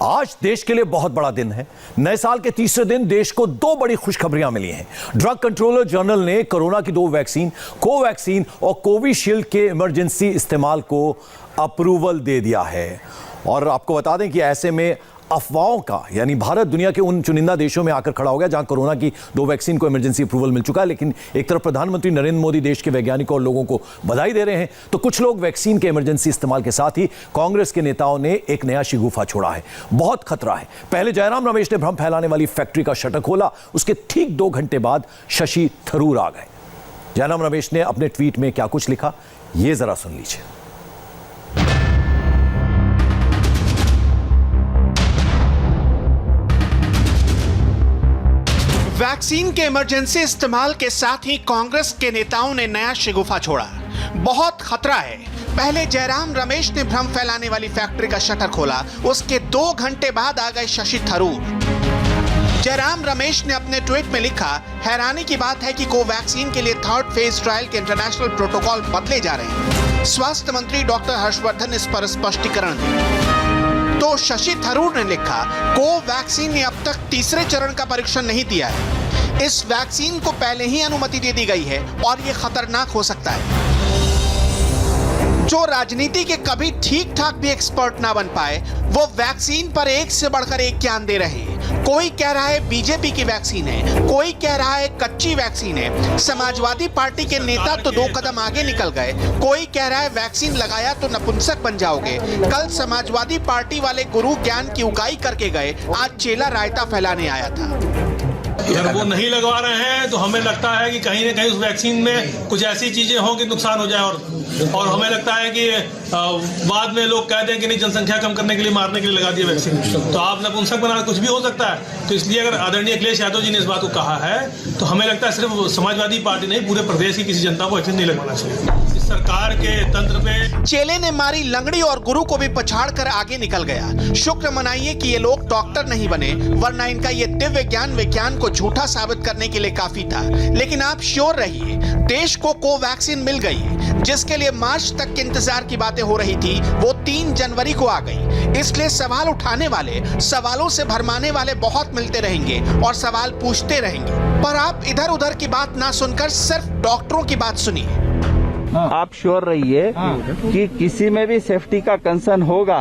आज देश के लिए बहुत बड़ा दिन है। नए साल के तीसरे दिन देश को दो बड़ी खुशखबरियां मिली हैं। ड्रग कंट्रोलर जनरल ने कोरोना की दो वैक्सीन, कोवैक्सीन और कोविशील्ड के इमरजेंसी इस्तेमाल को अप्रूवल दे दिया है। और आपको बता दें कि ऐसे में अफवाहों का, यानी भारत दुनिया के उन चुनिंदा देशों में आकर खड़ा हो गया जहां कोरोना की दो वैक्सीन को इमरजेंसी अप्रूवल मिल चुका है। लेकिन एक तरफ प्रधानमंत्री नरेंद्र मोदी देश के वैज्ञानिकों और लोगों को बधाई दे रहे हैं, तो कुछ लोग वैक्सीन के इमरजेंसी इस्तेमाल के साथ ही कांग्रेस के नेताओं ने एक नया शिगुफा छोड़ा है। बहुत खतरा है। पहले जयराम रमेश ने भ्रम फैलाने वाली फैक्ट्री का शटर खोला, उसके ठीक 2 घंटे बाद शशि थरूर आ गए। जयराम रमेश ने अपने ट्वीट में क्या कुछ लिखा, यह जरा सुन लीजिए। वैक्सीन के इमरजेंसी इस्तेमाल के साथ ही कांग्रेस के नेताओं ने नया शिगुफा छोड़ा। बहुत खतरा है। पहले जयराम रमेश ने भ्रम फैलाने वाली फैक्ट्री का शटर खोला, उसके 2 घंटे बाद आ गए शशि थरूर। जयराम रमेश ने अपने ट्वीट में लिखा, हैरानी की बात है कि कोवैक्सीन के लिए 3rd फेज ट्रायल के इंटरनेशनल प्रोटोकॉल बदले जा रहे हैं। स्वास्थ्य मंत्री डॉक्टर हर्षवर्धन इस पर स्पष्टीकरण दें। तो शशि थरूर ने लिखा, कोवैक्सीन ने अब तक तीसरे चरण का परीक्षण नहीं दिया है। इस वैक्सीन को पहले ही अनुमति दे दी गई है और ये खतरनाक हो सकता है। जो राजनीति के कभी ठीक ठाक भी एक्सपर्ट ना बन पाए, वो वैक्सीन पर एक से बढ़कर एक ज्ञान दे रहे हैं। कोई कह रहा है बीजेपी की वैक्सीन है, कोई कह रहा है कच्ची वैक्सीन है। समाजवादी पार्टी के नेता तो 2 कदम आगे निकल गए। कोई कह रहा है वैक्सीन लगाया तो नपुंसक बन जाओगे। कल समाजवादी पार्टी वाले गुरु ज्ञान की उगाई करके गए, आज चेला रायता फैलाने आया था। अगर वो नहीं लगवा रहे हैं तो हमें लगता है कि कहीं ना कहीं उस वैक्सीन में कुछ ऐसी चीजें हों कि नुकसान हो जाए, और हमें लगता है कि बाद में लोग कह दें कि नहीं, जनसंख्या कम करने के लिए, मारने के लिए लगा दिया वैक्सीन, तो आप नपुंसक बना, कुछ भी हो सकता है। तो इसलिए अगर आदरणीय अखिलेश यादव जी ने इस बात को कहा है, तो हमें लगता है सिर्फ समाजवादी पार्टी नहीं, पूरे प्रदेश की किसी जनता को वैक्सीन नहीं लगवाना चाहिए। इस सरकार के तंत्र पे चेले ने मारी लंगड़ी और गुरु को भी पछाड़ कर आगे निकल गया। शुक्र मनाइए कि ये लोग डॉक्टर नहीं बने, वरना इनका ये दिव्य ज्ञान विज्ञान को झूठा साबित करने के लिए काफी था। लेकिन आप श्योर रहिए, देश को कोवैक्सीन मिल गई। जिसके लिए मार्च तक के इंतजार की बातें हो रही थी, वो 3 जनवरी को आ गई। इसलिए सवाल उठाने वाले, सवालों से भरमाने वाले बहुत मिलते रहेंगे और सवाल पूछते रहेंगे। पर आप इधर उधर की बात ना सुनकर सिर्फ डॉक्टरों की बात सुनिए। आप श्योर रहिए कि किसी में भी सेफ्टी का कंसर्न होगा,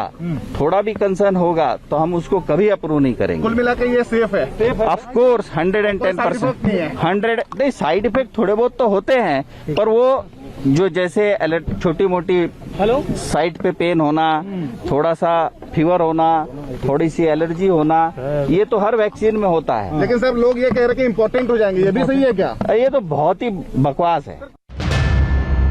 थोड़ा भी कंसर्न होगा, तो हम उसको कभी अप्रूव नहीं करेंगे। कुल मिला के ये सेफ है। Of course 110%। 100 नहीं, साइड इफेक्ट थोड़े बहुत तो होते हैं, पर वो जो जैसे छोटी मोटी साइड पे पेन होना, थोड़ा सा फीवर होना, थोड़ी सी एलर्जी होना, ये तो हर वैक्सीन में होता है। लेकिन सर लोग ये कह रहे हैं कि इम्पोर्टेंट हो जाएंगे, ये भी सही है क्या? ये तो बहुत ही बकवास है।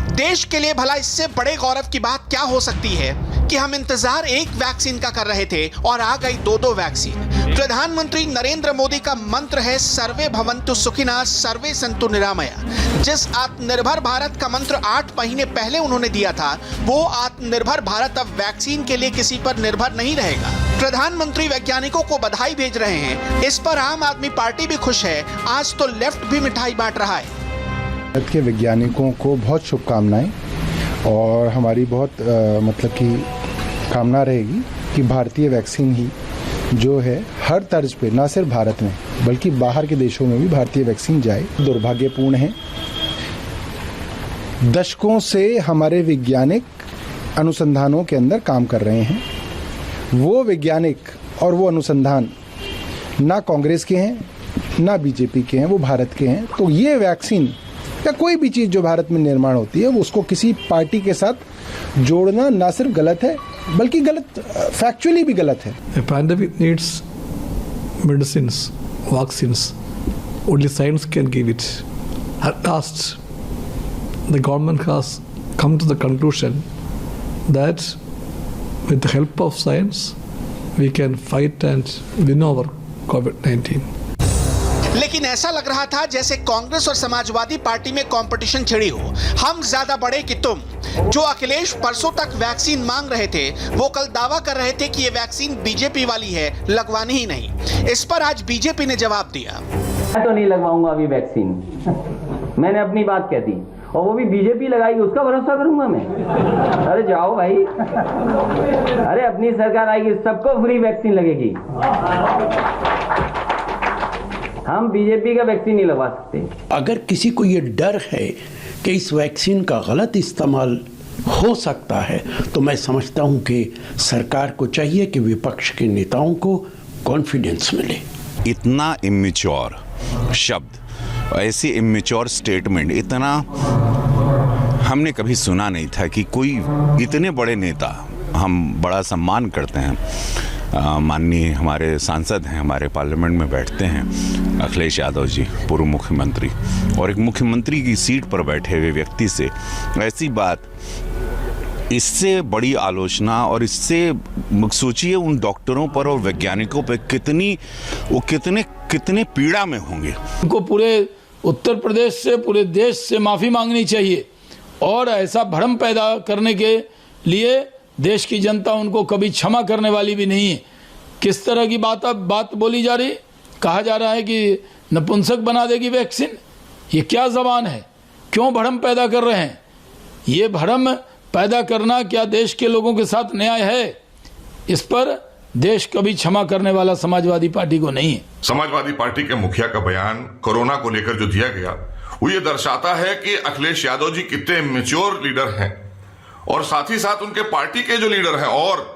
देश के लिए भला इससे बड़े गौरव की बात क्या हो सकती है कि हम इंतजार एक वैक्सीन का कर रहे थे और आ गई 2 वैक्सीन। प्रधानमंत्री नरेंद्र मोदी का मंत्र है सर्वे भवन्तु सुखिनः सर्वे सन्तु निरामया। जिस आत्मनिर्भर भारत का मंत्र 8 महीने पहले उन्होंने दिया था, वो आत्मनिर्भर भारत अब वैक्सीन के लिए किसी पर निर्भर नहीं रहेगा। प्रधानमंत्री वैज्ञानिकों को बधाई भेज रहे हैं। इस पर आम आदमी पार्टी भी खुश है। आज तो लेफ्ट भी मिठाई बांट रहा है। भारत के वैज्ञानिकों को बहुत शुभकामनाएं, और हमारी बहुत मतलब कि कामना रहेगी कि भारतीय वैक्सीन ही जो है हर तर्ज पे, ना सिर्फ भारत में बल्कि बाहर के देशों में भी भारतीय वैक्सीन जाए। दुर्भाग्यपूर्ण है, दशकों से हमारे वैज्ञानिक अनुसंधानों के अंदर काम कर रहे हैं। वो वैज्ञानिक और वो अनुसंधान ना कांग्रेस के हैं, ना बीजेपी के हैं, वो भारत के हैं। तो ये वैक्सीन या कोई भी चीज जो भारत में निर्माण होती है, वो उसको किसी पार्टी के साथ जोड़ना ना सिर्फ गलत है, बल्कि गलत, फैक्चुअली भी गलत है। A pandemic needs medicines, vaccines. Only science can give it. At last, the government has come to the conclusion that with the help of science, we can fight and win over COVID-19. लेकिन ऐसा लग रहा था जैसे कांग्रेस और Samajwadi party में competition छिड़ी हो। हम ज्यादा बड़े कि तुम। जो अखिलेश परसों तक वैक्सीन मांग रहे थे, वो कल दावा कर रहे थे कि ये वैक्सीन बीजेपी वाली है, लगवानी ही नहीं। इस पर आज बीजेपी ने जवाब दिया, मैं तो नहीं लगवाऊंगा अभी वैक्सीन। मैंने अपनी बात कह दी। और वो भी बीजेपी लगाएगी, उसका भरोसा करूंगा मैं? अरे जाओ भाई, अरे अपनी सरकार आएगी, सबको फ्री वैक्सीन लगेगी। हम बीजेपी का वैक्सीन नहीं लगवा सकते। अगर किसी को ये डर है कि इस वैक्सीन का गलत इस्तेमाल हो सकता है, तो मैं समझता हूं कि सरकार को चाहिए कि विपक्ष के नेताओं को कॉन्फिडेंस मिले। इतना इमेच्योर शब्द, ऐसी इमेच्योर स्टेटमेंट इतना हमने कभी सुना नहीं था कि कोई इतने बड़े नेता, हम बड़ा सम्मान करते हैं, माननीय हमारे सांसद हैं, हमारे पार्लियामेंट में बैठते हैं अखिलेश यादव जी, पूर्व मुख्यमंत्री, और एक मुख्यमंत्री की सीट पर बैठे हुए व्यक्ति से ऐसी बात, इससे बड़ी आलोचना, और इससे सोचिए उन डॉक्टरों पर और वैज्ञानिकों पर कितने पीड़ा में होंगे। उनको पूरे उत्तर प्रदेश से, पूरे देश से माफ़ी मांगनी चाहिए, और ऐसा भ्रम पैदा करने के लिए देश की जनता उनको कभी क्षमा करने वाली भी नहीं है। किस तरह की बात बोली जा रही, कहा जा रहा है कि नपुंसक बना देगी वैक्सीन। ये क्या जबान है? क्यों भ्रम पैदा कर रहे हैं? ये भ्रम पैदा करना क्या देश के लोगों के साथ न्याय है? इस पर देश कभी क्षमा करने वाला समाजवादी पार्टी को नहीं है। समाजवादी पार्टी के मुखिया का बयान कोरोना को लेकर जो दिया गया, वो ये दर्शाता है कि अखिलेश यादव जी कितने मैच्योर लीडर हैं, और साथ ही साथ उनके पार्टी के जो लीडर हैं और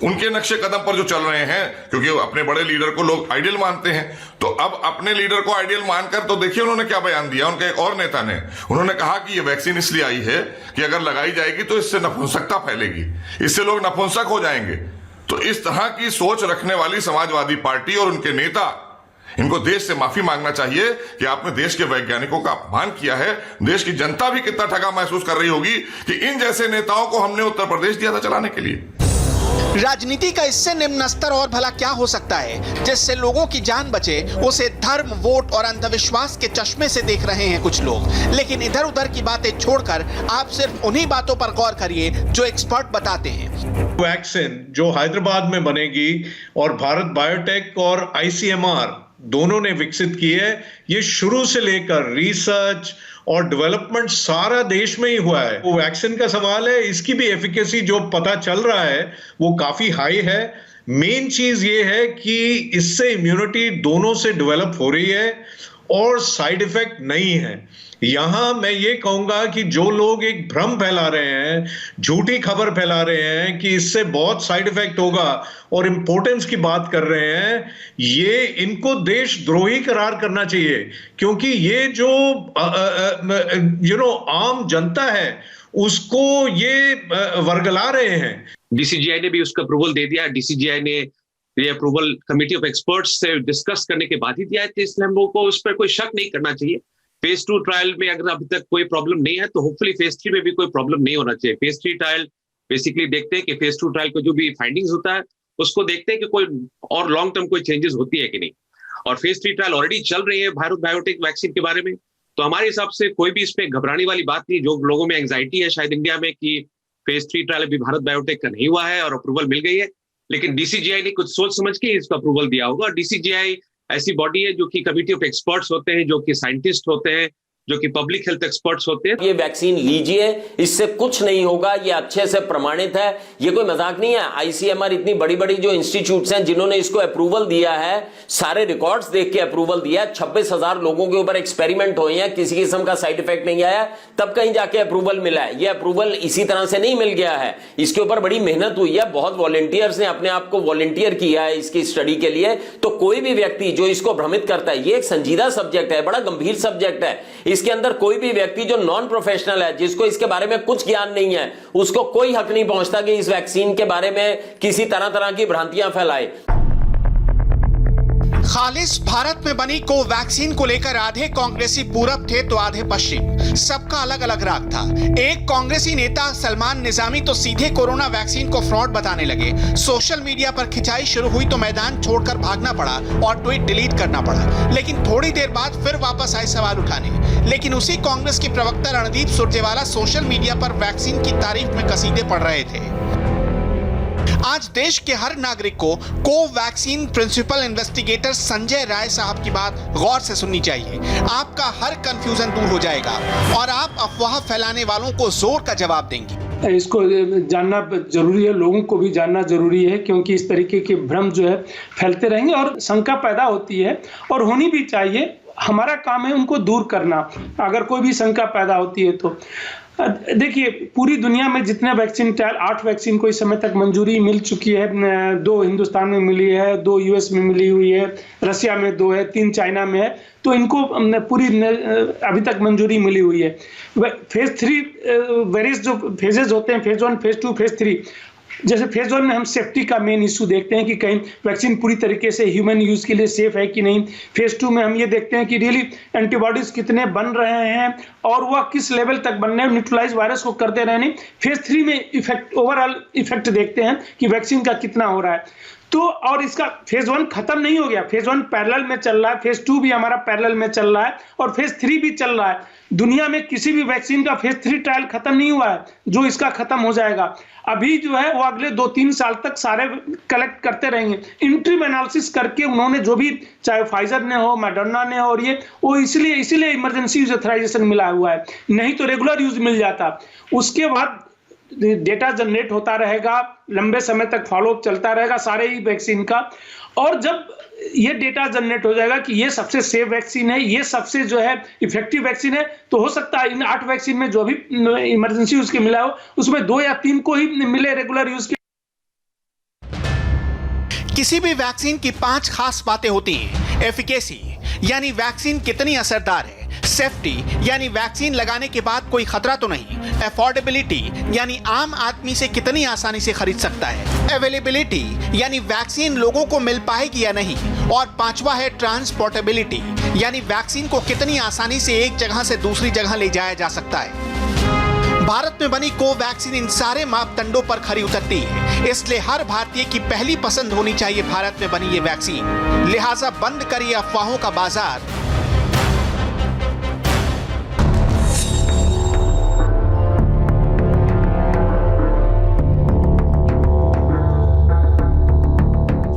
उनके नक्शे कदम पर जो चल रहे हैं, क्योंकि अपने बड़े लीडर को लोग आइडियल मानते हैं, तो अब अपने लीडर को आइडियल मानकर तो देखिए उन्होंने क्या बयान दिया। उनके एक और नेता ने, उन्होंने कहा कि ये वैक्सीन इसलिए आई है कि अगर लगाई जाएगी तो इससे नपुंसकता फैलेगी, इससे लोग नपुंसक हो जाएंगे। तो इस तरह की सोच रखने वाली समाजवादी पार्टी और उनके नेता, इनको देश से माफी मांगना चाहिए कि आपने देश के वैज्ञानिकों का अपमान किया है। देश की जनता भी कितना ठगा महसूस कर रही होगी कि इन जैसे नेताओं को हमने उत्तर प्रदेश दिया था चलाने के लिए। राजनीति का इससे निम्न स्तर और भला क्या हो सकता है जिससे लोगों की जान बचे? उसे धर्म, वोट और अंधविश्वास के चश्मे से देख रहे हैं कुछ लोग। लेकिन इधर उधर की बातें छोड़कर आप सिर्फ उन्हीं बातों पर गौर करिए जो एक्सपर्ट बताते हैं। वैक्सीन जो हैदराबाद में बनेगी और भारत बायोटेक और आईसीएमआर दोनों ने विकसित की है, ये शुरू से लेकर रिसर्च और डेवलपमेंट सारा देश में ही हुआ है। वो वैक्सीन का सवाल है, इसकी भी एफिकेसी जो पता चल रहा है वो काफी हाई है। मेन चीज ये है कि इससे इम्यूनिटी दोनों से डेवलप हो रही है और साइड इफेक्ट नहीं है। यहां मैं ये कहूंगा कि जो लोग एक भ्रम फैला रहे हैं, झूठी खबर फैला रहे हैं कि इससे बहुत साइड इफेक्ट होगा और इंपॉर्टेंस की बात कर रहे हैं, ये इनको देशद्रोही करार करना चाहिए, क्योंकि ये जो आम जनता है उसको ये वर्गला रहे हैं। डीसीजीआई ने भी उसका अप्रूवल दे दिया। डीसीजीआई ने ये अप्रूवल कमेटी ऑफ एक्सपर्ट्स से डिस्कस करने के बाद ही दिया है, तो इसलिए हम लोगों को उस पर कोई शक नहीं करना चाहिए। फेज 2 ट्रायल में अगर अभी तक कोई प्रॉब्लम नहीं है तो होपफुली फेज 3 में भी कोई प्रॉब्लम नहीं होना चाहिए। फेज 3 ट्रायल बेसिकली देखते हैं कि फेज 2 ट्रायल को जो भी फाइंडिंग्स होता है उसको देखते हैं कि कोई और लॉन्ग टर्म कोई चेंजेस होती है कि नहीं। और फेज 3 ट्रायल ऑलरेडी चल रही है भारत बायोटेक वैक्सीन के बारे में, तो हमारे हिसाब से कोई भी इसमें घबराने वाली बात नहीं। जो लोगों में एंग्जाइटी है शायद इंडिया में कि फेज 3 ट्रायल अभी भारत बायोटेक का नहीं हुआ है और अप्रूवल मिल गई है, लेकिन डीसीजीआई ने कुछ सोच समझ के इसका अप्रूवल दिया होगा। डीसीजीआई ऐसी बॉडी है जो कि कमिटी ऑफ एक्सपर्ट्स होते हैं, जो कि साइंटिस्ट होते हैं, जो कि पब्लिक हेल्थ एक्सपर्ट्स होते हैं। ये वैक्सीन लीजिए, इससे कुछ नहीं होगा, ये अच्छे से प्रमाणित है, ये कोई मजाक नहीं है। आईसीएमआर इतनी बड़ी बड़ी जो इंस्टीट्यूट्स हैं जिन्होंने इसको अप्रूवल दिया है, सारे रिकॉर्ड्स देख के अप्रूवल दिया है। 26,000 लोगों के ऊपर एक्सपेरिमेंट हुए हैं, किसी किस्म का साइड इफेक्ट नहीं आया, तब कहीं जाके अप्रूवल मिला है। ये अप्रूवल इसी तरह से नहीं मिल गया है, इसके ऊपर बड़ी मेहनत हुई है, बहुत वॉलंटियर्स ने अपने आप को वॉलंटियर किया है इसकी स्टडी के लिए। तो कोई भी व्यक्ति जो इसको भ्रमित करता है, ये एक संजीदा सब्जेक्ट है, बड़ा गंभीर सब्जेक्ट है, इसके अंदर कोई भी व्यक्ति जो नॉन प्रोफेशनल है, जिसको इसके बारे में कुछ ज्ञान नहीं है, उसको कोई हक नहीं पहुंचता कि इस वैक्सीन के बारे में किसी तरह की भ्रांतियां फैलाए। खालिस भारत में बनी कोवैक्सीन को लेकर आधे कांग्रेसी पूरब थे तो आधे पश्चिम, सबका अलग अलग राग था। एक कांग्रेसी नेता सलमान निजामी तो सीधे कोरोना वैक्सीन को फ्रॉड बताने लगे। सोशल मीडिया पर खिंचाई शुरू हुई तो मैदान छोड़कर भागना पड़ा और ट्वीट डिलीट करना पड़ा, लेकिन थोड़ी देर बाद फिर वापस आए सवाल उठाने। लेकिन उसी कांग्रेस के प्रवक्ता रणदीप सुरजेवाला सोशल मीडिया पर वैक्सीन की तारीफ में कसीदे पढ़ रहे थे। आज देश के हर नागरिक को Covaxin principal investigator Sanjay Rai साहब की बात गौर से सुननी चाहिए। आपका हर कंफ्यूजन दूर हो जाएगा और आप अफवाह फैलाने वालों को जोर का जवाब देंगे। इसको जानना जरूरी है, लोगों को भी जानना जरूरी है, क्योंकि इस तरीके के भ्रम जो है फैलते रहेंगे और शंका पैदा होती है और होनी भी चाहिए। हमारा काम है उनको दूर करना, अगर कोई भी शंका पैदा होती है तो। देखिए, पूरी दुनिया में जितने वैक्सीन ट्रायल, 8 वैक्सीन को इस समय तक मंजूरी मिल चुकी है। 2 हिंदुस्तान में मिली है, 2 यूएस में मिली हुई है, रशिया में 2 है, 3 चाइना में है। तो इनको पूरी अभी तक मंजूरी मिली हुई है। फेज 3 वेरियस जो फेजेस होते हैं, फेज 1, फेज 2, फेज 3। जैसे फेज 1 में हम सेफ्टी का मेन इशू देखते हैं कि कहीं वैक्सीन पूरी तरीके से ह्यूमन यूज के लिए सेफ है कि नहीं। फेज 2 में हम ये देखते हैं कि रियली एंटीबॉडीज कितने बन रहे हैं और वह किस लेवल तक बन रहे हैं, न्यूट्रलाइज वायरस को करते रहने। फेज 3 में इफेक्ट, ओवरऑल इफेक्ट देखते हैं कि वैक्सीन का कितना हो रहा है। तो और इसका फेज 1 खत्म नहीं हो गया, फेज 1 पैरेलल में चल रहा है, फेज 2 भी हमारा पैरेलल में चल रहा है और फेज 3 भी चल रहा है। दुनिया में किसी भी वैक्सीन का फेज 3 ट्रायल खत्म नहीं हुआ है, जो इसका खत्म हो जाएगा। अभी जो है वो अगले 2-3 साल तक सारे कलेक्ट करते रहेंगे। इंट्रीम एनालिसिस करके उन्होंने जो भी, चाहे फाइजर ने हो, मॉडर्ना ने हो, और ये वो इसीलिए इमरजेंसी यूज ऑथराइजेशन मिला हुआ है, नहीं तो रेगुलर यूज मिल जाता। उसके बाद डेटा जनरेट होता रहेगा, लंबे समय तक फॉलोअप चलता रहेगा सारे ही वैक्सीन का। और जब ये डेटा जनरेट हो जाएगा कि ये सबसे सेफ वैक्सीन है, ये सबसे जो है इफेक्टिव वैक्सीन है, तो हो सकता है इन 8 वैक्सीन में जो भी इमरजेंसी यूज के मिला हो उसमें 2 या 3 को ही मिले रेगुलर यूज के। किसी भी वैक्सीन की 5 खास बातें होती हैं। एफिकेसी यानी वैक्सीन कितनी असरदार है, सेफ्टी यानी वैक्सीन लगाने के बाद कोई खतरा तो नहीं, अफोर्डेबिलिटी यानी आम आदमी से कितनी आसानी से खरीद सकता है, अवेलेबिलिटी यानी वैक्सीन लोगों को मिल पाएगी या नहीं, और 5वां है ट्रांसपोर्टेबिलिटी यानी वैक्सीन को कितनी आसानी से एक जगह से दूसरी जगह ले जाया जा सकता है। भारत में बनी कोवैक्सीन इन सारे मापदंडों पर खरी उतरती है, इसलिए हर भारतीय की पहली पसंद होनी चाहिए भारत में बनी ये वैक्सीन। लिहाजा बंद करिए अफवाहों का बाजार।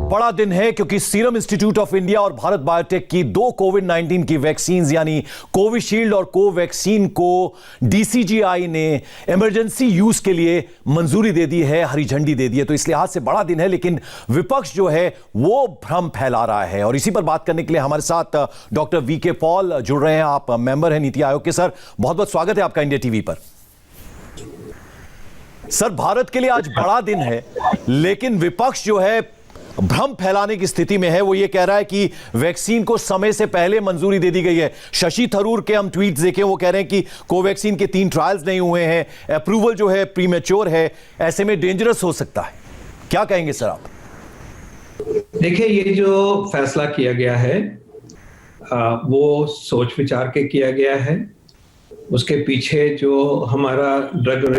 बड़ा दिन है क्योंकि सीरम इंस्टीट्यूट ऑफ इंडिया और भारत बायोटेक की 2 कोविड-19 की वैक्सीन यानी कोविशील्ड और कोवैक्सीन को डीसीजीआई ने इमरजेंसी यूज के लिए मंजूरी दे दी है, हरी झंडी दे दी है। तो इस लिहाज से बड़ा दिन है, लेकिन विपक्ष जो है वो भ्रम फैला रहा है। और इसी पर बात करने के लिए हमारे साथ डॉक्टर वीके पॉल जुड़ रहे हैं। आप मेंबर हैं नीति आयोग के। सर, बहुत बहुत स्वागत है आपका इंडिया टीवी पर। सर, भारत के लिए आज बड़ा दिन है, लेकिन विपक्ष जो है भ्रम फैलाने की स्थिति में है। वो ये कह रहा है कि वैक्सीन को समय से पहले मंजूरी दे दी गई है। शशि थरूर के हम ट्वीट्स देखें, वो कह रहे हैं कि कोवैक्सीन के 3 ट्रायल्स नहीं हुए हैं, अप्रूवल जो है प्रीमेच्योर है, ऐसे में डेंजरस हो सकता है। क्या कहेंगे सर आप? देखिए, ये जो फैसला किया गया है वो सोच विचार के किया गया है। उसके पीछे जो हमारा ड्रग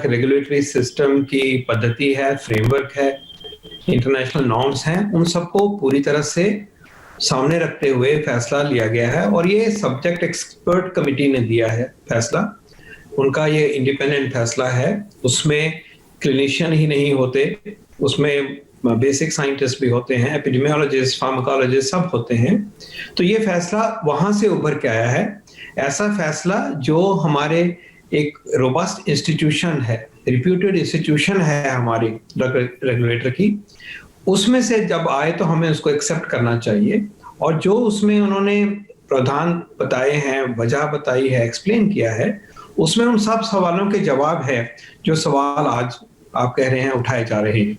रेगुलेटरी सिस्टम की पद्धति है, फ्रेमवर्क है, इंटरनेशनल नॉर्म्स हैं, उन सबको पूरी तरह से सामने रखते हुए फैसला लिया गया है। और ये सब्जेक्ट एक्सपर्ट कमेटी ने दिया है फैसला, उनका ये इंडिपेंडेंट फैसला है। उसमें क्लिनिशियन ही नहीं होते, उसमें बेसिक साइंटिस्ट भी होते हैं, एपिडेमियोलॉजिस्ट, फार्माकोलॉजिस्ट सब होते हैं। तो ये फैसला वहां से उभर के आया है। ऐसा फैसला जो हमारे एक रोबस्ट इंस्टीट्यूशन है, रिप्यूटेड इंस्टीट्यूशन है हमारी ड्रग रेगुलेटर की, उसमें से जब आए तो हमें उसको एक्सेप्ट करना चाहिए। और जो उसमें उन्होंने प्रावधान बताए हैं, वजह बताई है, एक्सप्लेन किया है, उसमें उन सब सवालों के जवाब है जो सवाल आज आप कह रहे हैं उठाए जा रहे हैं।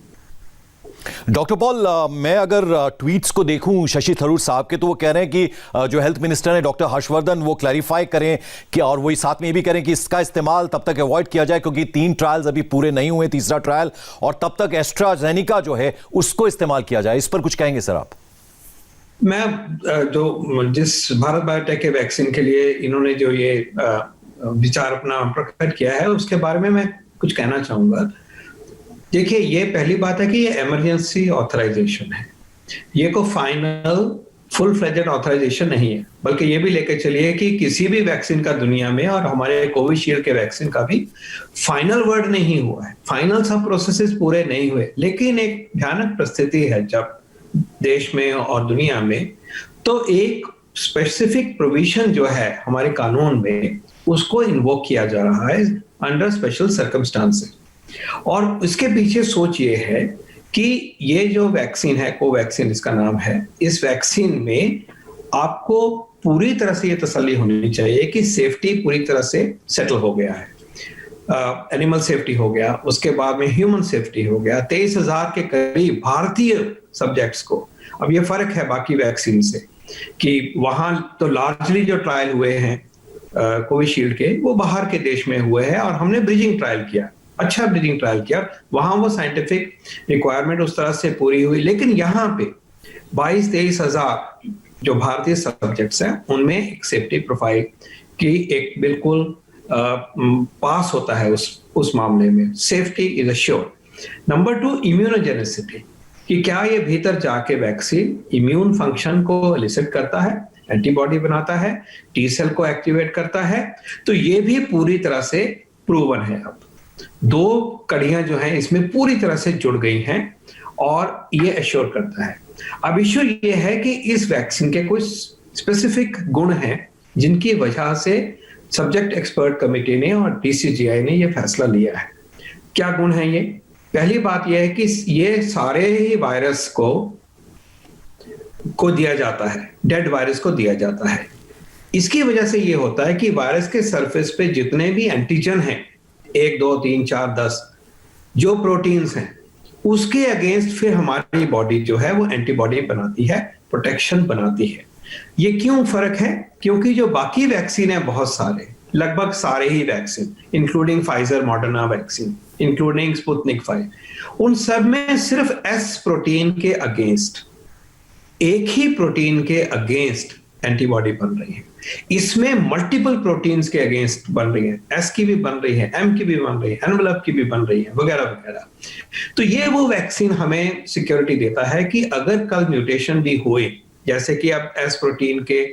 डॉक्टर पॉल, मैं अगर ट्वीट्स को देखूं शशि थरूर साहब के, तो वो कह रहे हैं कि जो हेल्थ मिनिस्टर हैं डॉक्टर हर्षवर्धन, वो क्लैरिफाई करें कि, और वही साथ में ये भी करें कि इसका इस्तेमाल तब तक अवॉइड किया जाए क्योंकि 3 ट्रायल्स अभी पूरे नहीं हुए, 3रा ट्रायल, और तब तक एस्ट्राजेनेका जो है उसको इस्तेमाल किया जाए। इस पर कुछ कहेंगे सर आप? मैं जो जिस भारत बायोटेक के वैक्सीन के लिए इन्होंने जो ये विचार अपना प्रकट किया है, उसके बारे में मैं कुछ कहना चाहूंगा। देखिए, ये पहली बात है कि ये इमरजेंसी ऑथराइजेशन है, ये कोई फाइनल फुल फ्लेजेड ऑथराइजेशन नहीं है, बल्कि ये भी लेकर चलिए कि किसी भी वैक्सीन का दुनिया में और हमारे कोविशील्ड के वैक्सीन का भी फाइनल वर्ड नहीं हुआ है, फाइनल सब प्रोसेसेस पूरे नहीं हुए। लेकिन एक भयानक परिस्थिति है जब देश में और दुनिया में, तो एक स्पेसिफिक प्रोविजन जो है हमारे कानून में उसको इन्वोक किया जा रहा है अंडर स्पेशल सर्कमस्टांसेस। और इसके पीछे सोच ये है कि ये जो वैक्सीन है, कोवैक्सीन इसका नाम है, इस वैक्सीन में आपको पूरी तरह से ये तसल्ली होनी चाहिए कि सेफ्टी पूरी तरह से सेटल हो गया है। एनिमल सेफ्टी हो गया, उसके बाद में ह्यूमन सेफ्टी हो गया। 23,000 के करीब भारतीय सब्जेक्ट्स को, अब ये फर्क है बाकी वैक्सीन से कि वहां तो लार्जली जो ट्रायल हुए हैं कोविशील्ड के, वो बाहर के देश में हुए हैं और हमने ब्रिजिंग ट्रायल किया, अच्छा ब्रिजिंग ट्रायल किया, वहां वो साइंटिफिक रिक्वायरमेंट उस तरह से पूरी हुई। लेकिन यहाँ पे 22-23,000 जो भारतीय सब्जेक्ट्स हैं उनमें एक सेफ्टी प्रोफाइल की एक बिल्कुल पास होता है उस मामले में, safety is assured. Number 2, immunogenicity, कि क्या ये भीतर जाके वैक्सीन इम्यून फंक्शन को एलिसिट करता है, एंटीबॉडी बनाता है, टी सेल को एक्टिवेट करता है, तो ये भी पूरी तरह से प्रूवन है। अब 2 कड़ियां जो हैं इसमें पूरी तरह से जुड़ गई हैं और ये एश्योर करता है। अब इश्यू ये है कि इस वैक्सीन के कुछ स्पेसिफिक गुण हैं जिनकी वजह से सब्जेक्ट एक्सपर्ट कमेटी ने और डीसीजीआई ने ये फैसला लिया है। क्या गुण है ये? पहली बात यह है कि ये सारे ही वायरस को दिया जाता है, डेड वायरस को दिया जाता है। इसकी वजह से ये होता है कि वायरस के सरफेस पे जितने भी एंटीजन हैं, 1, 2, 3, 4, 10 जो प्रोटीन्स हैं, उसके अगेंस्ट फिर हमारी बॉडी जो है वो एंटीबॉडी बनाती है, प्रोटेक्शन बनाती है। ये क्यों फर्क है? क्योंकि जो बाकी वैक्सीन है बहुत सारे, लगभग सारे ही vaccine, including Pfizer Moderna vaccine, including Sputnik 5, उन सब में सिर्फ एस प्रोटीन के अगेंस्ट, एक ही प्रोटीन के अगेंस्ट एंटीबॉडी बन रही है। इसमें मल्टीपल प्रोटीन्स के अगेंस्ट बन रही है, एस की भी बन रही है, एम की भी बन रही है, एनवेलप की भी बन रही है, वगैरह वगैरह। तो ये वो वैक्सीन हमें सिक्योरिटी देता है कि अगर कल म्यूटेशन भी हुए, जैसे कि अब एस प्रोटीन के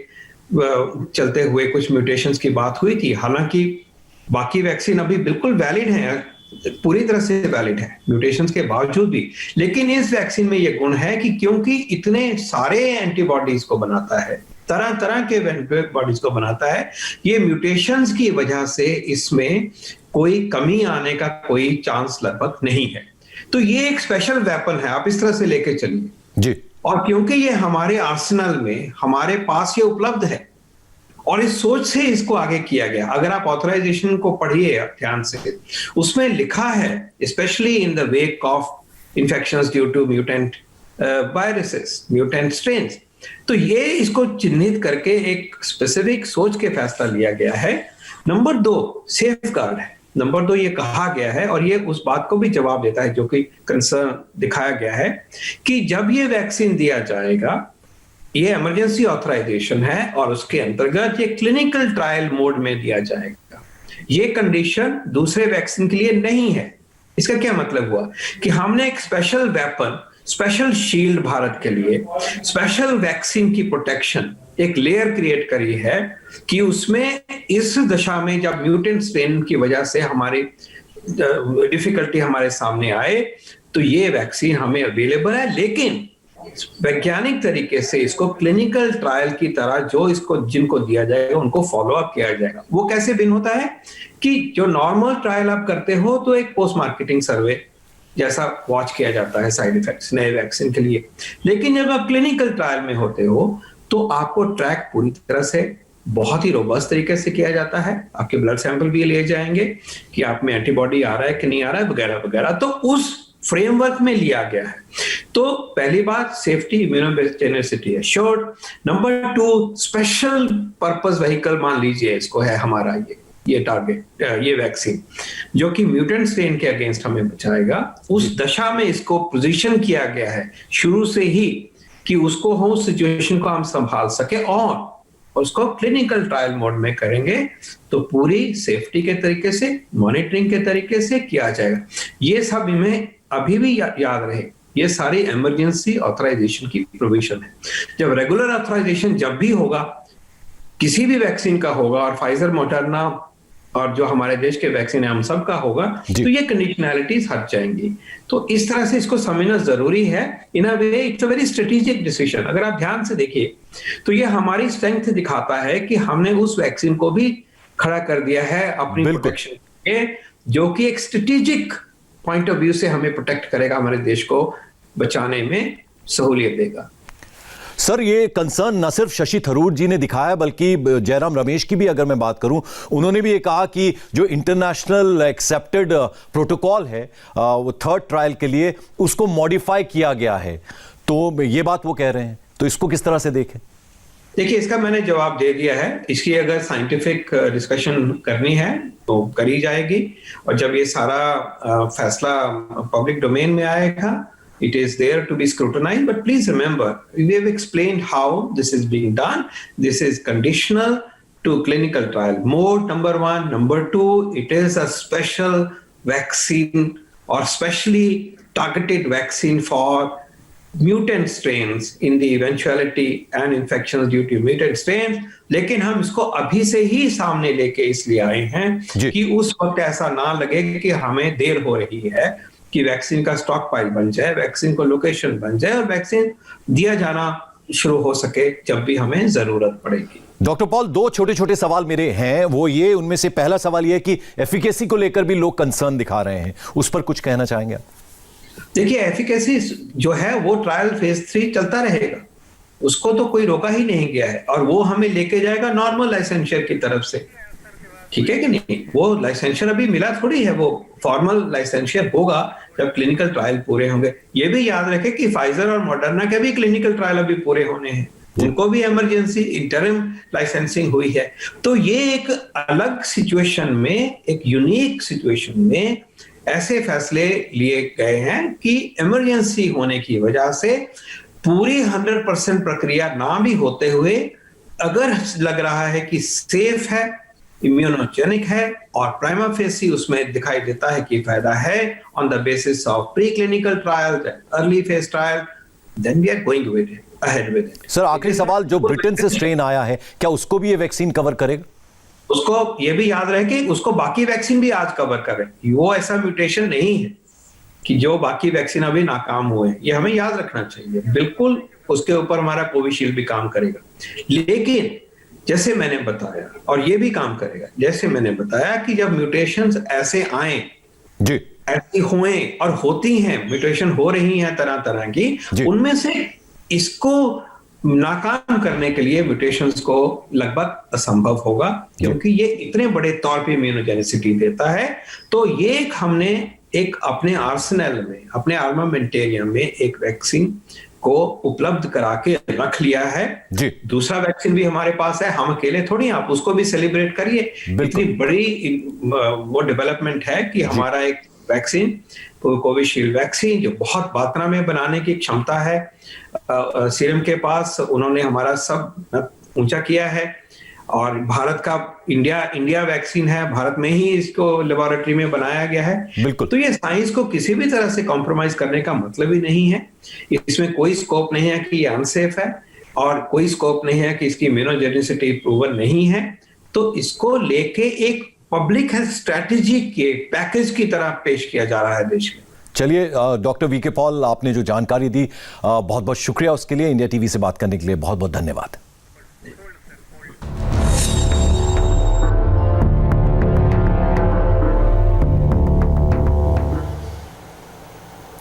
चलते हुए कुछ म्यूटेशंस की बात हुई थी, हालांकि बाकी वैक्सीन अभी बिल्कुल वैलिड है, पूरी तरह से वैलिड है म्यूटेशंस के बावजूद भी। लेकिन इस वैक्सीन में ये गुण है कि क्योंकि इतने सारे एंटीबॉडीज को बनाता है, तरह तरह के एंटीबॉडीज को बनाता है, ये म्यूटेशंस की वजह से इसमें कोई कमी आने का कोई चांस लगभग नहीं है। तो ये एक स्पेशल वेपन है, आप इस तरह से लेके चलिए जी। और क्योंकि ये हमारे आर्सेनल में हमारे पास ये उपलब्ध है और इस सोच से इसको आगे किया गया। अगर आप ऑथराइजेशन को पढ़िए ध्यान से, उसमें लिखा है specially in the wake of infections due to mutant viruses, mutant strains, तो ये इसको चिन्हित करके एक स्पेसिफिक सोच के फैसला लिया गया है। नंबर 2 सेफगार्ड है। नंबर 2 ये कहा गया है और ये उस बात को भी जवाब देता है जो कि कंसर्न दिखाया गया है कि जब ये वैक्सीन दिया जाएगा, ये इमरजेंसी ऑथराइजेशन है और उसके अंतर्गत ये क्लिनिकल ट्रायल मोड में दिया जाएगा। ये कंडीशन दूसरे वैक्सीन के लिए नहीं है। इसका क्या मतलब हुआ कि हमने एक special weapon, special shield Bharat के लिए, स्पेशल वैक्सीन की प्रोटेक्शन, एक लेयर क्रिएट करी है कि उसमें इस दशा में जब म्यूटेंट स्ट्रेन की वजह से हमारी डिफिकल्टी हमारे सामने आए तो ये वैक्सीन हमें अवेलेबल है। लेकिन वैज्ञानिक तरीके से इसको क्लिनिकल ट्रायल की तरह जो इसको जिनको दिया जाएगा उनको फॉलो अप किया जाएगा। वो कैसे भिन्न होता है कि जो नॉर्मल ट्रायल आप करते हो तो एक पोस्ट मार्केटिंग सर्वे जैसा वॉच किया जाता है साइड इफेक्ट्स नए वैक्सीन के लिए, लेकिन जब आप क्लिनिकल ट्रायल में होते हो तो आपको ट्रैक पूरी तरह से बहुत ही रोबस्ट तरीके से किया जाता है। आपके ब्लड सैंपल भी लिए जाएंगे कि आप में एंटीबॉडी आ रहा है कि नहीं आ रहा है, वगैरह वगैरह। तो उस फ्रेमवर्क में लिया गया है। तो पहली बात सेफ्टी, इम्यूनोजेनिसिटी है sure. Number 2 special purpose vehicle मान लीजिए इसको है हमारा ये टारगेट, ये वैक्सीन जो कि म्यूटेंट स्ट्रेन के अगेंस्ट हमें बचाएगा। उस दशा में इसको पोजीशन किया गया है शुरू से ही कि उसको हो सिचुएशन को हम संभाल सके और उसको क्लिनिकल ट्रायल मोड में करेंगे तो पूरी सेफ्टी के तरीके से, मॉनिटरिंग के तरीके से किया जाएगा। ये सब इन्हें अभी भी याद रहे ये सारी इमरजेंसी ऑथराइजेशन की प्रोविजन है। जब रेगुलर ऑथराइजेशन जब भी होगा, किसी भी वैक्सीन का होगा, और फाइजर, मॉडर्ना और जो हमारे देश के वैक्सीन है हम सब का होगा, तो ये कंडीशनैलिटीज हट जाएंगी। तो इस तरह से इसको समझना जरूरी है। In a way it's a very strategic decision. अगर आप ध्यान से देखिए तो ये हमारी स्ट्रेंथ दिखाता है कि हमने उस वैक्सीन को भी खड़ा कर दिया है अपनी प्रोटेक्शन के, जो कि एक स्ट्रेटेजिक पॉइंट ऑफ व्यू से हमें प्रोटेक्ट करेगा, हमारे देश को बचाने में सहूलियत देगा। सर, ये कंसर्न न सिर्फ शशि थरूर जी ने दिखाया बल्कि जयराम रमेश की भी अगर मैं बात करूं, उन्होंने भी ये कहा कि जो इंटरनेशनल एक्सेप्टेड प्रोटोकॉल है वो थर्ड ट्रायल के लिए, उसको मॉडिफाई किया गया है। तो ये बात वो कह रहे हैं, तो इसको किस तरह से देखें? देखिए, इसका मैंने जवाब दे दिया है। इसकी अगर साइंटिफिक डिस्कशन करनी है तो करी जाएगी, और जब ये सारा फैसला पब्लिक डोमेन में आएगा, it is there to be scrutinized. But please remember, we have explained how this is being done. This is conditional to clinical trial. Mode number 1. Number 2, it is a special vaccine or specially targeted vaccine for mutant strains in the eventuality and infections due to mutant strains. लेकिन हम इसको अभी से ही सामने लेके इसलिए आए हैं कि उस वक्त ऐसा ना लगे कि हमें देर हो रही है, कि वैक्सीन का स्टॉक पाइल बन जाए, वैक्सीन को लोकेशन बन जाए और वैक्सीन दिया जाना शुरू हो सके जब भी हमें जरूरत पड़ेगी। डॉक्टर पॉल, दो छोटे छोटे सवाल मेरे हैं, वो ये, उनमें से पहला सवाल ये कि एफिकेसी को लेकर भी लोग कंसर्न दिखा रहे हैं, उस पर कुछ कहना चाहेंगे? देखिए, एफिकेसी जो है वो ट्रायल फेज 3 चलता रहेगा, उसको तो कोई रोका ही नहीं गया है, और वो हमें लेके जाएगा नॉर्मल लाइसेंशियर की तरफ से। ठीक है कि नहीं? वो लाइसेंशियर अभी मिला थोड़ी है, वो फॉर्मल लाइसेंशियर होगा जब क्लिनिकल ट्रायल पूरे होंगे। ये भी याद रखें कि फाइजर और मॉडर्ना के भी क्लिनिकल ट्रायल अभी पूरे होने हैं, उनको भी इमरजेंसी इंटरिम लाइसेंसिंग हुई है। तो ये एक अलग सिचुएशन में, एक यूनिक सिचुएशन में ऐसे फैसले लिए गए हैं कि इमरजेंसी होने की वजह से पूरी 100% प्रक्रिया ना भी होते हुए, अगर लग रहा है कि सेफ है, इम्यूनोजेनिक है और प्राइमा फेसी उसमें दिखाई देता है कि फायदा है, on the basis of preclinical trial, early phase trial, then we are going with it, ahead with it. Sir, आखिरी सवाल, जो ब्रिटेन से स्ट्रेन आया है, क्या उसको भी ये वैक्सीन कवर करेगा? उसको ये भी याद रहे कि उसको बाकी वैक्सीन भी आज कवर कर रहे हैं। वो ऐसा म्यूटेशन नहीं है कि जो बाकी वैक्सीन अभी नाकाम हुए, ये हमें याद रखना चाहिए। बिल्कुल उसके ऊपर हमारा कोविशील्ड भी काम करेगा, लेकिन जैसे मैंने बताया, और ये भी काम करेगा, जैसे मैंने बताया कि जब म्यूटेशंस ऐसे आए, जी, ऐसी हुए और होती हैं, म्यूटेशन हो रही हैं तरह तरह की, उनमें से इसको नाकाम करने के लिए म्यूटेशंस को लगभग असंभव होगा, क्योंकि ये इतने बड़े तौर पे इम्यूनोजेनिसिटी देता है। तो ये एक हमने एक अपने आर्सेनल में, अपने आर्मामेंटेरियम में एक वैक्सीन को उपलब्ध करा के रख लिया है। दूसरा वैक्सीन भी हमारे पास है, हम अकेले थोड़ी, आप उसको भी सेलिब्रेट करिए। इतनी बड़ी वो डेवलपमेंट है कि हमारा एक वैक्सीन, कोविशील्ड वैक्सीन, जो बहुत मात्रा में बनाने की क्षमता है सीरम के पास, उन्होंने हमारा सब ऊंचा किया है। और भारत का इंडिया वैक्सीन है, भारत में ही इसको लेबोरेटरी में बनाया गया है। तो ये साइंस को किसी भी तरह से कॉम्प्रोमाइज करने का मतलब ही नहीं है। इसमें कोई स्कोप नहीं है कि ये अनसेफ है, और कोई स्कोप नहीं है कि इसकी इम्यूनोजेनिसिटी प्रूवन नहीं है। तो इसको लेके एक पब्लिक हेल्थ स्ट्रेटेजी के पैकेज की तरह पेश किया जा रहा है देश में। चलिए, डॉक्टर वीके पॉल, आपने जो जानकारी दी, बहुत बहुत शुक्रिया उसके लिए। इंडिया टीवी से बात करने के लिए बहुत बहुत धन्यवाद।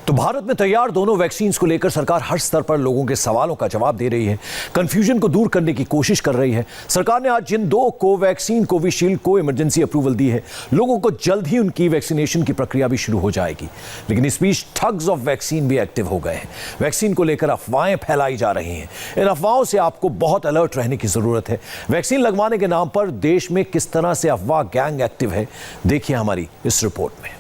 तो भारत में तैयार दोनों वैक्सीन को लेकर सरकार हर स्तर पर लोगों के सवालों का जवाब दे रही है, कंफ्यूजन को दूर करने की कोशिश कर रही है। सरकार ने आज जिन दो कोवैक्सीन, कोविशील्ड को इमरजेंसी अप्रूवल दी है, लोगों को जल्द ही उनकी वैक्सीनेशन की प्रक्रिया भी शुरू हो जाएगी। लेकिन इस बीच ठग्स ऑफ वैक्सीन भी एक्टिव हो गए हैं। वैक्सीन को लेकर अफवाहें फैलाई जा रही हैं। इन अफवाहों से आपको बहुत अलर्ट रहने की जरूरत है। वैक्सीन लगवाने के नाम पर देश में किस तरह से अफवाह गैंग एक्टिव है, देखिए हमारी इस रिपोर्ट में।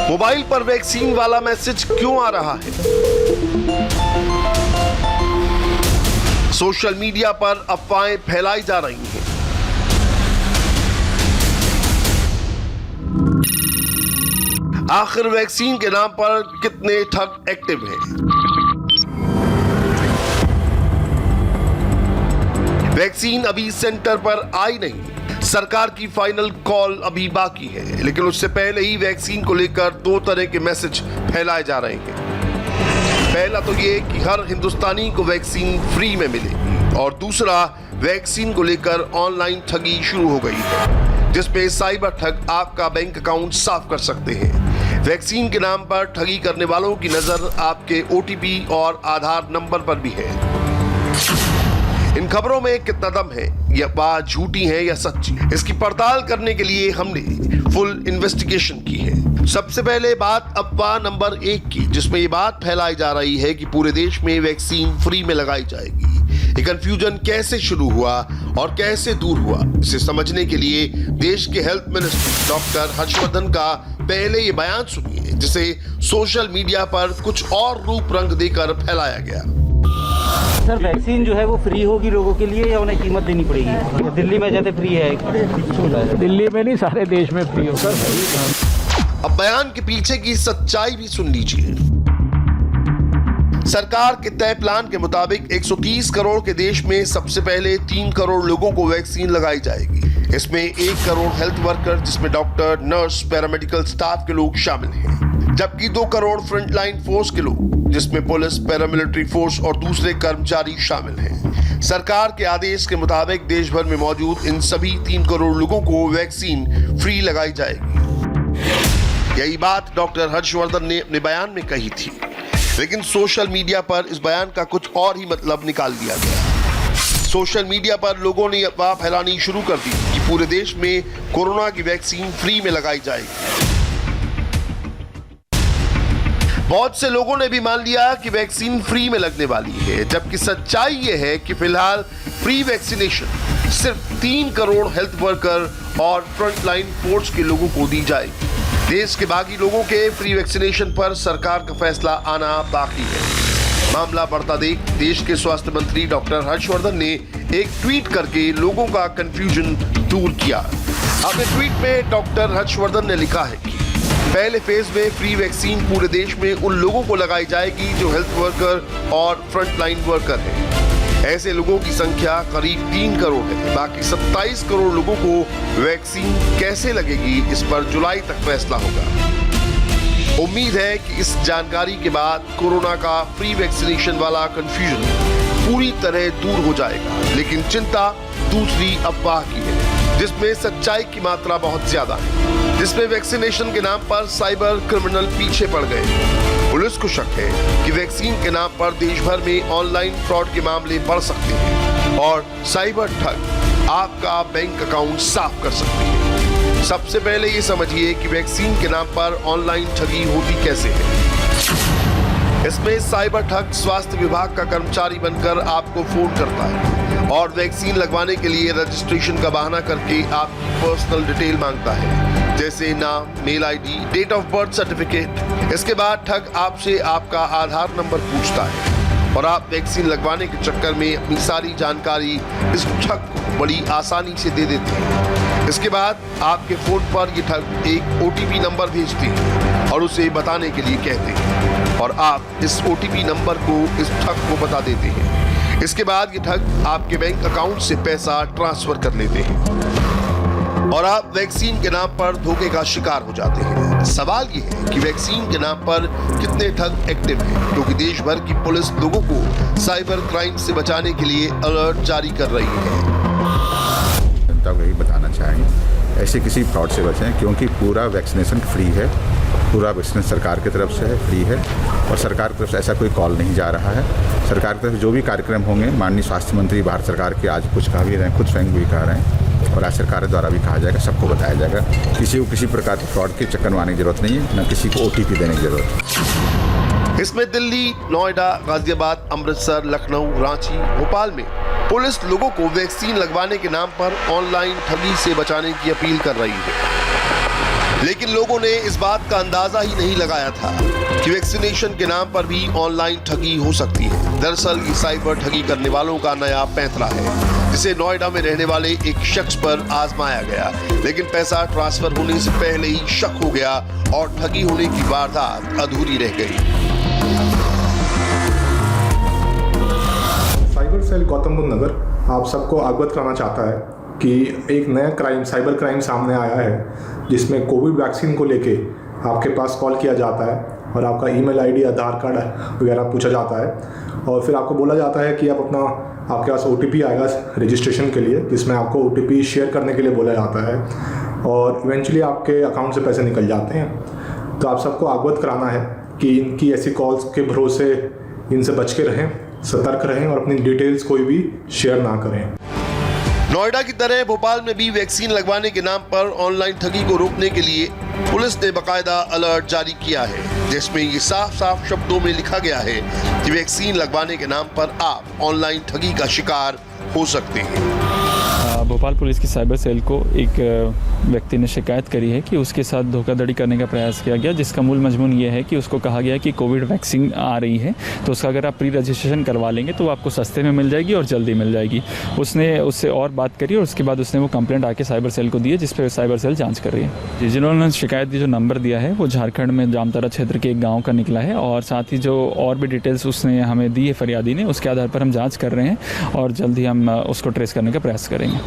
मोबाइल पर वैक्सीन वाला मैसेज क्यों आ रहा है? सोशल मीडिया पर अफवाहें फैलाई जा रही हैं। आखिर वैक्सीन के नाम पर कितने ठग एक्टिव हैं? वैक्सीन अभी सेंटर पर आई नहीं, सरकार की फाइनल कॉल अभी बाकी है, लेकिन उससे पहले ही वैक्सीन को लेकर दो तरह के मैसेज फैलाए जा रहे हैं। पहला तो ये कि हर हिंदुस्तानी को वैक्सीन फ्री में मिलेगी, और दूसरा वैक्सीन को लेकर ऑनलाइन ठगी शुरू हो गई है, जिसपे साइबर ठग आपका बैंक अकाउंट साफ कर सकते हैं। वैक्सीन के नाम पर ठगी करने वालों की नजर आपके OTP और आधार नंबर पर भी है। इन खबरों में कितना दम है, या बात झूठी है या सच्ची, इसकी पड़ताल करने के लिए हमने फुल इन्वेस्टिगेशन की है। सबसे पहले बात अफवाह नंबर 1 की, जिसमें ये बात फैलाई जा रही है कि पूरे देश में वैक्सीन फ्री में लगाई जाएगी। ये कंफ्यूजन कैसे शुरू हुआ और कैसे दूर हुआ, इसे समझने के लिए देश के हेल्थ मिनिस्टर डॉक्टर हर्षवर्धन का पहले ये बयान सुनिए, जिसे सोशल मीडिया पर कुछ और रूप रंग देकर फैलाया गया। सर, वैक्सीन जो है वो फ्री होगी लोगों के लिए या उन्हें कीमत देनी पड़ेगी? दिल्ली में जैसे फ्री है, दिल्ली में नहीं, सारे देश में फ्री होगा। अब बयान के पीछे की सच्चाई भी सुन लीजिए। सरकार के तय प्लान के मुताबिक 130 करोड़ के देश में सबसे पहले 3 करोड़ लोगों को वैक्सीन लगाई जाएगी। इसमें 1 करोड़ हेल्थ वर्कर, जिसमें डॉक्टर, नर्स, पैरामेडिकल स्टाफ के लोग शामिल हैं, जबकि 2 करोड़ फ्रंटलाइन फोर्स के लोग, जिसमें पुलिस, पैरामिलिट्री फोर्स और दूसरे कर्मचारी शामिल हैं। सरकार के आदेश के मुताबिक देश भर में मौजूद इन सभी 3 करोड़ लोगों को वैक्सीन फ्री लगाई जाएगी। यही बात डॉक्टर हर्षवर्धन ने अपने बयान में कही थी, लेकिन सोशल मीडिया पर इस बयान का कुछ और ही मतलब निकाल दिया गया। सोशल मीडिया पर लोगों ने अफवाह फैलानी शुरू कर दी कि पूरे देश में कोरोना की वैक्सीन फ्री में लगाई जाएगी। बहुत से लोगों ने भी मान लिया कि वैक्सीन फ्री में लगने वाली है, जबकि सच्चाई यह है कि फिलहाल फ्री वैक्सीनेशन सिर्फ 3 करोड़ हेल्थ वर्कर और फ्रंटलाइन फोर्स के लोगों को दी जाएगी। देश के बाकी लोगों के फ्री वैक्सीनेशन पर सरकार का फैसला आना बाकी है। मामला बढ़ता देख देश के स्वास्थ्य मंत्री डॉक्टर हर्षवर्धन ने एक ट्वीट करके लोगों का कंफ्यूजन दूर किया। अपने ट्वीट में डॉक्टर हर्षवर्धन ने लिखा है कि पहले फेज में फ्री वैक्सीन पूरे देश में उन लोगों को लगाई जाएगी जो हेल्थ वर्कर और फ्रंटलाइन वर्कर हैं। ऐसे लोगों की संख्या करीब 3 करोड़ है। बाकी 27 करोड़ लोगों को वैक्सीन कैसे लगेगी, इस पर जुलाई तक फैसला होगा। उम्मीद है कि इस जानकारी के बाद कोरोना का फ्री वैक्सीनेशन वाला कंफ्यूजन पूरी तरह दूर हो जाएगा, लेकिन चिंता दूसरी अफवाह की है, जिसमें सच्चाई की मात्रा बहुत ज्यादा है, जिसमें वैक्सीनेशन के नाम पर साइबर क्रिमिनल पीछे पड़ गए। पुलिस को शक है कि वैक्सीन के नाम पर देश भर में ऑनलाइन फ्रॉड के मामले बढ़ सकते हैं और साइबर ठग आपका बैंक अकाउंट साफ कर सकते हैं। सबसे पहले ये समझिए कि वैक्सीन के नाम पर ऑनलाइन ठगी होती कैसे है। इसमें साइबर ठग स्वास्थ्य विभाग का कर्मचारी बनकर आपको फोन करता है और वैक्सीन लगवाने के लिए रजिस्ट्रेशन का बहाना करके आपकी पर्सनल डिटेल मांगता है, जैसे नाम, mail ID, date of birth certificate. इसके बाद ठग आपसे आपका आधार नंबर पूछता है और आप वैक्सीन लगवाने के चक्कर में अपनी सारी जानकारी इस ठग को बड़ी आसानी से दे देते हैं। इसके बाद आपके फोन पर ये ठग एक OTP नंबर भेजते हैं और उसे बताने के लिए कहते हैं और आप इस OTP नंबर को इस ठग को बता देते हैं। इसके बाद ये ठग आपके बैंक अकाउंट से पैसा ट्रांसफर कर लेते हैं और आप वैक्सीन के नाम पर धोखे का शिकार हो जाते हैं। सवाल ये है कि वैक्सीन के नाम पर कितने ठग एक्टिव हैं, क्योंकि देश भर की पुलिस लोगों को साइबर क्राइम से बचाने के लिए अलर्ट जारी कर रही है। जनता को यही बताना चाहेंगे, ऐसे किसी फ्रॉड से बचें, क्योंकि पूरा वैक्सीनेशन फ्री है, पूरा वैक्सीनेशन सरकार की तरफ से है, फ्री है और सरकार की तरफ से ऐसा कोई कॉल नहीं जा रहा है। सरकार की तरफ जो भी कार्यक्रम होंगे, माननीय स्वास्थ्य मंत्री भारत सरकार के आज कुछ कह भी रहे हैं, खुद स्वयं भी कह रहे हैं और आज सरकार द्वारा भी कहा जाएगा, सबको बताया जाएगा। किसी को किसी प्रकार के फ्रॉड के चक्कर में आने की जरूरत नहीं है, न किसी को OTP देने की जरूरत है। इसमें दिल्ली, नोएडा, गाजियाबाद, अमृतसर, लखनऊ, रांची, भोपाल में पुलिस लोगों को वैक्सीन लगवाने के नाम पर ऑनलाइन ठगी से बचाने की अपील कर रही है, लेकिन लोगों ने इस बात का अंदाजा ही नहीं लगाया था कि वैक्सीनेशन के नाम पर भी ऑनलाइन ठगी हो सकती है। दरअसल ये साइबर ठगी करने वालों का नया पैंतरा है, जिसे नोएडा में रहने वाले एक शख्स पर आजमाया गया, लेकिन पैसा ट्रांसफर होने से पहले ही शक हो गया और ठगी होने की वारदात अधूरी रह गई। साइबर सेल गौतम बुद्ध नगर आप सबको अवगत कराना चाहता है कि एक नया क्राइम, साइबर क्राइम सामने आया है, जिसमें कोविड वैक्सीन को लेके आपके पास कॉल किया जाता है और आपका ईमेल आईडी, आधार कार्ड वगैरह पूछा जाता है और फिर आपको बोला जाता है कि आपके पास OTP आएगा रजिस्ट्रेशन के लिए, जिसमें आपको OTP शेयर करने के लिए बोला जाता है और इवेंचुअली आपके अकाउंट से पैसे निकल जाते हैं। तो आप सबको अवगत कराना है कि इनकी ऐसी कॉल्स के भरोसे इनसे बच के रहें, सतर्क रहें और अपनी डिटेल्स कोई भी शेयर ना करें। नोएडा की तरह भोपाल में भी वैक्सीन लगवाने के नाम पर ऑनलाइन ठगी को रोकने के लिए पुलिस ने बकायदा अलर्ट जारी किया है, जिसमें ये साफ साफ शब्दों में लिखा गया है कि वैक्सीन लगवाने के नाम पर आप ऑनलाइन ठगी का शिकार हो सकते हैं। भोपाल पुलिस की साइबर सेल को एक व्यक्ति ने शिकायत करी है कि उसके साथ धोखाधड़ी करने का प्रयास किया गया, जिसका मूल मजमून ये है कि उसको कहा गया कि कोविड वैक्सीन आ रही है, तो उसका अगर आप प्री रजिस्ट्रेशन करवा लेंगे तो वो आपको सस्ते में मिल जाएगी और जल्दी मिल जाएगी। उसने उससे और बात करी और उसके बाद उसने वो कंप्लेंट आके साइबर सेल को दी है, जिस पर साइबर सेल जाँच कर रही है। जिन्होंने शिकायत की जो नंबर दिया है वो झारखंड में जामताड़ा क्षेत्र के एक गाँव का निकला है और साथ ही जो और भी डिटेल्स उसने हमें दी है फरियादी ने, उसके आधार पर हम जाँच कर रहे हैं और जल्द ही हम उसको ट्रेस करने का प्रयास करेंगे।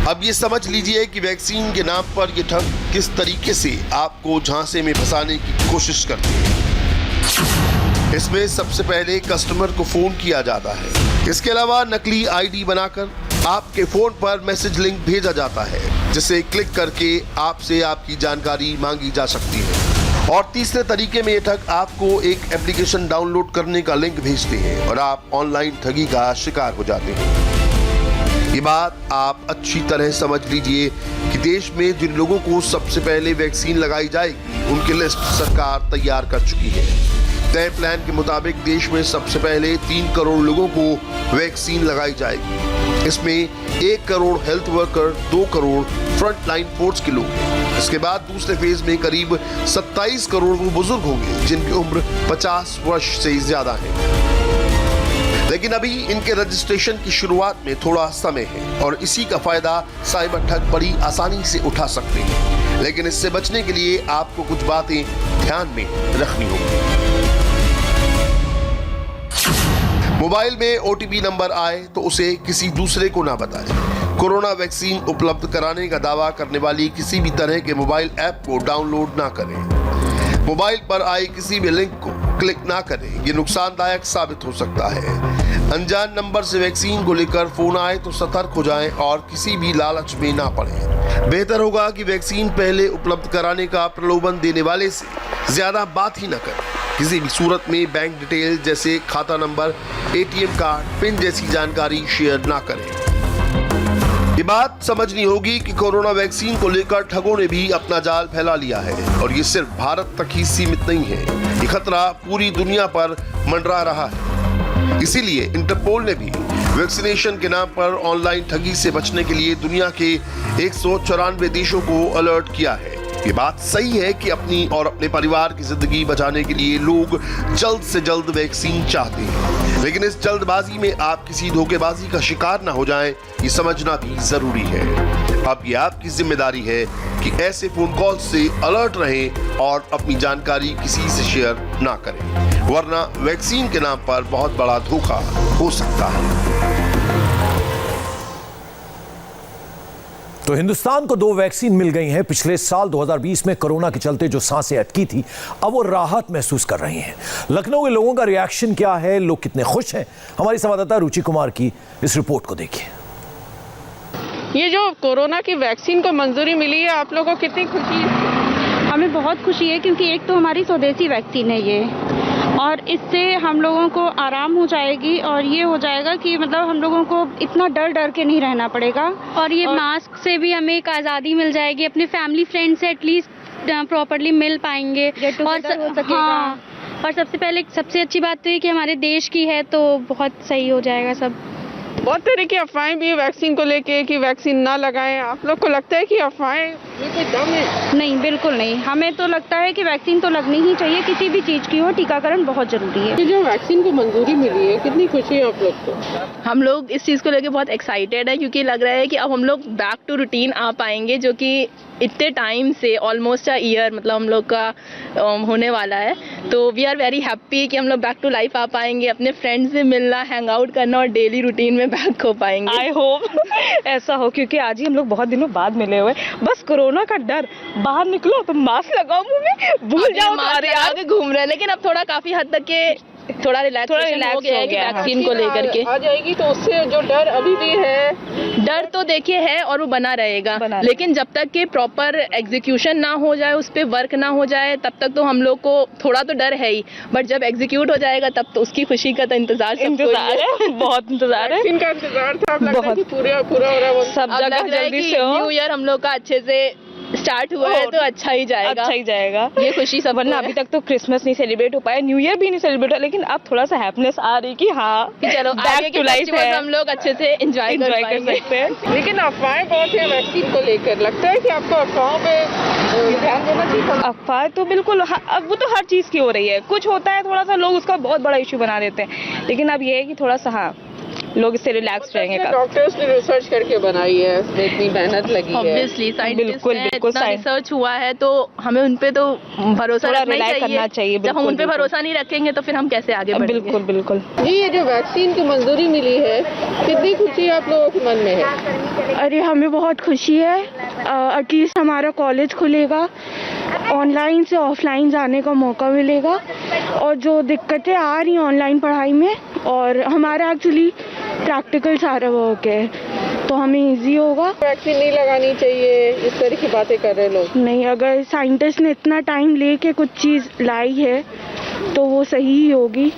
अब ये समझ लीजिए कि वैक्सीन के नाम पर ये ठग किस तरीके से आपको झांसे में फंसाने की कोशिश करते हैं। इसमें सबसे पहले कस्टमर को फोन किया जाता है। इसके अलावा नकली आईडी बनाकर आपके फोन पर मैसेज लिंक भेजा जाता है, जिसे क्लिक करके आपसे आपकी जानकारी मांगी जा सकती है। और तीसरे तरीके में ये ठग आपको एक एप्लीकेशन डाउनलोड करने का लिंक भेजते हैं और आप ऑनलाइन ठगी का शिकार हो जाते हैं। ये बात आप अच्छी तरह समझ लीजिए कि देश में जिन लोगों को सबसे पहले वैक्सीन लगाई जाएगी, उनकी लिस्ट सरकार तैयार कर चुकी है। तय प्लान के मुताबिक देश में सबसे पहले 3 करोड़ लोगों को वैक्सीन लगाई जाएगी। इसमें 1 crore health worker, 2 crore front line force के लोग हैं। इसके बाद दूसरे फेज में करीब 27 करोड़ वो बुजुर्ग होंगे जिनकी उम्र 50 वर्ष से ज्यादा है। लेकिन अभी इनके रजिस्ट्रेशन की शुरुआत में थोड़ा समय है और इसी का फायदा साइबर ठग बड़ी आसानी से उठा सकते हैं। लेकिन इससे बचने के लिए आपको कुछ बातें ध्यान में रखनी होंगी। मोबाइल में OTP नंबर आए तो उसे किसी दूसरे को ना बताएं। कोरोना वैक्सीन उपलब्ध कराने का दावा करने वाली किसी भी तरह के मोबाइल ऐप को डाउनलोड ना करें। मोबाइल पर आए किसी भी लिंक को क्लिक ना करें, ये नुकसानदायक साबित हो सकता है। अनजान नंबर से वैक्सीन को लेकर फोन आए तो सतर्क हो जाएं और किसी भी लालच में ना पड़ें। बेहतर होगा कि वैक्सीन पहले उपलब्ध कराने का प्रलोभन देने वाले से ज्यादा बात ही न करें। किसी भी सूरत में बैंक डिटेल जैसे खाता नंबर, ATM कार्ड, पिन जैसी जानकारी शेयर ना करें। ये बात समझनी होगी कि कोरोना वैक्सीन को लेकर ठगों ने भी अपना जाल फैला लिया है और ये सिर्फ भारत तक ही सीमित नहीं है। ये खतरा पूरी दुनिया पर मंडरा रहा है। इसीलिए इंटरपोल ने भी वैक्सीनेशन के नाम पर ऑनलाइन ठगी से बचने के लिए दुनिया के 194 देशों को अलर्ट किया है। ये बात सही है कि अपनी और अपने परिवार की जिंदगी बचाने के लिए लोग जल्द से जल्द वैक्सीन चाहते हैं, लेकिन इस जल्दबाजी में आप किसी धोखेबाजी का शिकार ना हो जाएं, ये समझना भी जरूरी है। अब ये आपकी जिम्मेदारी है कि ऐसे फोन कॉल से अलर्ट रहें और अपनी जानकारी किसी से शेयर ना करें, वरना वैक्सीन के नाम पर बहुत बड़ा धोखा हो सकता है। तो हिंदुस्तान को 2 वैक्सीन मिल गई हैं। पिछले साल 2020 में कोरोना के चलते जो सांसें अटकी थी, अब वो राहत महसूस कर रही हैं। लखनऊ के लोगों का रिएक्शन क्या है, लोग कितने खुश हैं, हमारी संवाददाता रुचि कुमार की इस रिपोर्ट को देखिए। ये जो कोरोना की वैक्सीन को मंजूरी मिली है, आप लोगों को कितनी खुशी है? हमें बहुत खुशी है, क्योंकि एक तो हमारी स्वदेशी वैक्सीन है ये, और इससे हम लोगों को आराम हो जाएगी और ये हो जाएगा कि मतलब हम लोगों को इतना डर के नहीं रहना पड़ेगा। और ये मास्क से भी हमें एक आज़ादी मिल जाएगी, अपने फैमिली फ्रेंड से एटलीस्ट प्रॉपर्ली मिल पाएंगे और सबसे अच्छी बात तो ये कि हमारे देश की है, तो बहुत सही हो जाएगा सब। बहुत तरह की अफवाहें भी वैक्सीन को लेके कि वैक्सीन ना लगाएं, आप लोग को लगता है कि अफवाहें ये कोई दम है? नहीं, बिल्कुल नहीं। हमें तो लगता है कि वैक्सीन तो लगनी ही चाहिए, किसी भी चीज़ की हो, टीकाकरण बहुत ज़रूरी है। ये जो वैक्सीन को मंजूरी मिली है, कितनी खुशी है आप लोग को? हम लोग इस चीज़ को लेकर बहुत एक्साइटेड है, क्योंकि लग रहा है कि अब हम लोग बैक टू रूटीन आ पाएंगे, जो कि इतने टाइम से ऑलमोस्ट अ ईयर मतलब हम लोग का होने वाला है। तो वी आर वेरी हैप्पी कि हम लोग बैक टू लाइफ आ पाएंगे, अपने फ्रेंड्स से मिलना, हैंग आउट करना और डेली रूटीन में बैक हो पाएंगे। आई होप ऐसा हो, क्योंकि आज ही हम लोग बहुत दिनों बाद मिले हुए। बस कोरोना का डर, बाहर निकलो तो मास्क लगाओ मुंह में, भूल जाओ अरे आगे घूम रहे हैं, लेकिन अब थोड़ा काफी हद तक के थोड़ा रिलैक्स हो गया है वैक्सीन को लेकर के। आ जाएगी तो उससे जो डर अभी भी है, डर तो देखिए है और वो बना रहेगा, लेकिन जब तक के प्रॉपर एग्जीक्यूशन ना हो जाए, उस पर वर्क ना हो जाए, तब तक तो हम लोग को थोड़ा तो डर है ही। बट जब एग्जीक्यूट हो जाएगा तब तो उसकी खुशी का तो इंतजार है, बहुत इंतजार है। वैक्सीन का इंतजार था, अब लगता है कि पूरा हो रहा है, सब जगह जल्दी से हो। न्यू ईयर हम लोग का अच्छे से स्टार्ट हुआ है तो अच्छा ही जाएगा, ये खुशी सब। वरना अभी तक तो क्रिसमस नहीं सेलिब्रेट हो पाया, न्यू ईयर भी नहीं सेलिब्रेट हुआ, लेकिन अब थोड़ा सा हैप्पीनेस आ रही कि हाँ चलो आगे के फेस्टिवल्स हम लोग अच्छे से एंजॉय कर सकते हैं। लेकिन अफवाहें बहुत है वैक्सीन को लेकर, लगता है कि आपको अफवाहों पे ध्यान देना चाहिए? अफवाह तो बिल्कुल, अब वो तो हर चीज़ की हो रही है। कुछ होता है थोड़ा सा लोग उसका बहुत बड़ा इशू बना देते हैं, लेकिन अब ये है कि थोड़ा सा हाँ लोग इससे रिलैक्स रहेंगे। डॉक्टर्स ने रिसर्च करके बनाई है, इतनी मेहनत लगी है। ऑब्वियसली बिल्कुल रिसर्च हुआ है, तो हमें उन पे तो भरोसा रखना चाहिए। जब हम उन पे भरोसा नहीं रखेंगे तो फिर हम कैसे आगे बढ़ेंगे? बिल्कुल। जी, ये जो वैक्सीन की मंजूरी मिली है, कितनी खुशी आप लोगों के मन में है? अरे हमें बहुत खुशी है, एटलीस्ट हमारा कॉलेज खुलेगा, ऑनलाइन से ऑफलाइन जाने का मौका मिलेगा, और जो दिक्कतें आ रही हैं ऑनलाइन पढ़ाई में, और हमारा एक्चुअली प्रैक्टिकल सारा वर्क है, तो हमें इजी होगा। वैक्सीन नहीं लगानी चाहिए, इस तरह की बातें कर रहे लोग। नहीं, अगर साइंटिस्ट ने इतना टाइम लेके कुछ चीज़ लाई है तो वो सही ही होगी।